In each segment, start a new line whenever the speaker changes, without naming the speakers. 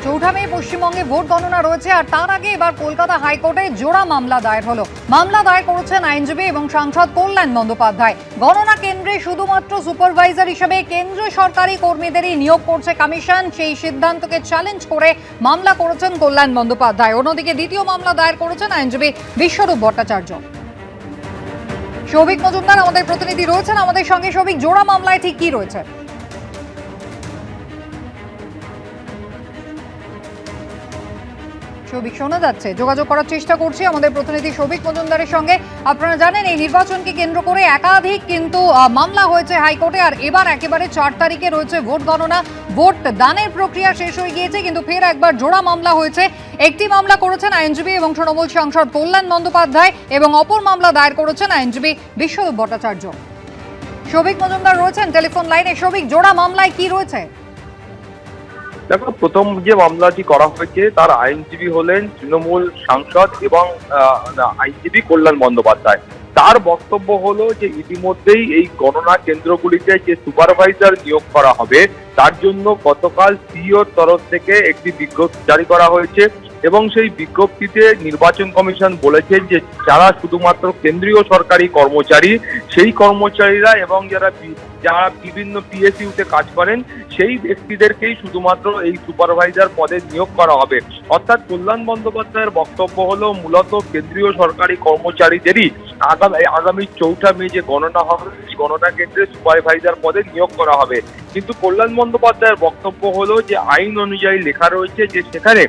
চৌঠা মে পশ্চিমবঙ্গে ভোট গণনা রয়েছে, আর তার আগে এবার কলকাতা হাইকোর্টে জোড়া মামলা দায়ের হলো। মামলা দায়ের করেছেন আইনজীবী এবং সাংসদ কল্যাণ বন্দ্যোপাধ্যায়। গণনা কেন্দ্রে শুধুমাত্র সুপারভাইজার হিসেবে কেন্দ্রীয় সরকারি কর্মীদেরই নিয়োগ করছে কমিশন, সেই সিদ্ধান্তকে চ্যালেঞ্জ করে মামলা করেছেন কল্যাণ বন্দ্যোপাধ্যায়। অন্যদিকে দ্বিতীয় মামলা দায়ের করেছেন আইনজীবী বিশ্বরূপ ভট্টাচার্য। সৌভিক মজুমদার আমাদের প্রতিনিধি রয়েছেন আমাদের সঙ্গে। সৌভিক, জোড়া মামলায় ঠিক কি রয়েছে? সৌভিক, শোনা যাচ্ছে? যোগাযোগ করার চেষ্টা করছি আমাদের প্রতিনিধি সৌভিক মজুমদারের সঙ্গে। আপনারা জানেন এই নির্বাচনকে কেন্দ্র করে একাধিক কিন্তু মামলা হয়েছে হাইকোর্টে, আর এবার একেবারে 4 তারিখে রয়েছে ভোট গণনা। ভোট দানের প্রক্রিয়া শেষ হয়ে গিয়েছে, কিন্তু ফের একবার জোড়া মামলা হয়েছে। একটি মামলা করেছেন আইনজীবী এবং তৃণমূল সাংসদ কল্যাণ বন্দ্যোপাধ্যায়, এবং অপর মামলা দায়ের করেছেন আইনজীবী বিশ্বরূপ ভট্টাচার্য। সৌভিক মজুমদার রয়েছেন টেলিফোন লাইনে। সৌভিক, জোড়া মামলায় কি রয়েছে?
দেখো, প্রথম যে মামলাটি করা হয়েছে তার আইনজীবী হলেন তৃণমূল সাংসদ এবং আইনজীবী কল্যাণ বন্দ্যোপাধ্যায়। তার বক্তব্য হলো যে ইতিমধ্যেই এই গণনা কেন্দ্রগুলিতে যে সুপারভাইজার নিয়োগ করা হবে তার জন্য গতকাল সিইওর তরফ থেকে একটি বিজ্ঞপ্তি জারি করা হয়েছে, এবং সেই বিজ্ঞপ্তিতে নির্বাচন কমিশন বলেছে যে যারা শুধুমাত্র কেন্দ্রীয় সরকারি কর্মচারী, সেই কর্মচারীরা এবং যারা বিভিন্ন পিএসইউতে কাজ করেন সেই ব্যক্তিদেরকেই শুধুমাত্র এই সুপারভাইজার পদে নিয়োগ করা হবে। অর্থাৎ কল্যাণ বন্দ্যোপাধ্যায়ের বক্তব্য হলো মূলত কেন্দ্রীয় সরকারি কর্মচারীদেরই আগামী 4ঠা মে যে গণনা হবে সেই গণনা কেন্দ্রে সুপারভাইজার পদে নিয়োগ করা হবে। কিন্তু কল্যাণ বন্দ্যোপাধ্যায়ের বক্তব্য হলো যে আইন অনুযায়ী লেখা রয়েছে যে সেখানে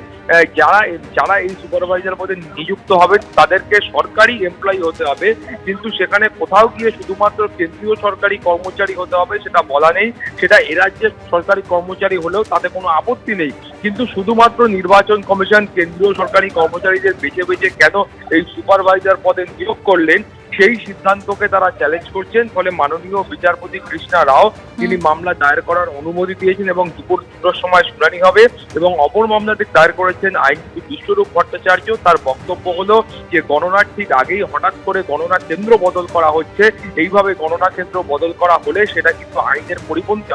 যারা এই সুপারভাইজার পদে নিযুক্ত হবে তাদেরকে সরকারি এমপ্লয়ি হতে হবে, কিন্তু সেখানে কোথাও গিয়ে শুধুমাত্র কেন্দ্রীয় সরকারি কর্মচারী হতে হবে সেটা বলা নেই। সেটা এ রাজ্যের সরকারি কর্মচারী হলেও তাতে কোনো আপত্তি নেই, কিন্তু শুধুমাত্র নির্বাচন কমিশন কেন্দ্রীয় সরকারি কর্মচারীদের বেছে বেছে কেন এই সুপারভাইজার পদে নিয়োগ করলেন সেই সিদ্ধান্তকে তারা চ্যালেঞ্জ করছেন। ফলে মাননীয় বিচারপতি কৃষ্ণা রাও তিনি মামলা দায়ের করার অনুমতি দিয়েছেন এবং দুপুর 2টার সময় শুনানি হবে। এবং অপর মামলাটি দায়ের করেছেন আইনজীবী বিশ্বরূপ ভট্টাচার্য। তার বক্তব্য হলো যে গণনার ঠিক আগেই হঠাৎ করে গণনা কেন্দ্র বদল করা হচ্ছে। এইভাবে গণনা কেন্দ্র বদল করা হলে সেটা কিন্তু আইনের পরিপন্থী,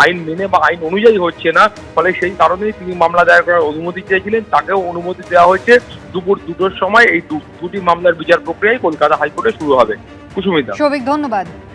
আইন মেনে বা আইন অনুযায়ী হচ্ছে না। ফলে সেই কারণেই তিনি মামলা দায়ের করার অনুমতি চেয়েছিলেন, তাকেও অনুমতি দেওয়া হয়েছে। দুপুর 2টার সময় এই দুটি মামলার বিচার প্রক্রিয়ায় কলকাতা হাইকোর্টে শুরু হবে। কুসুমিতা।
সৌভিক, ধন্যবাদ।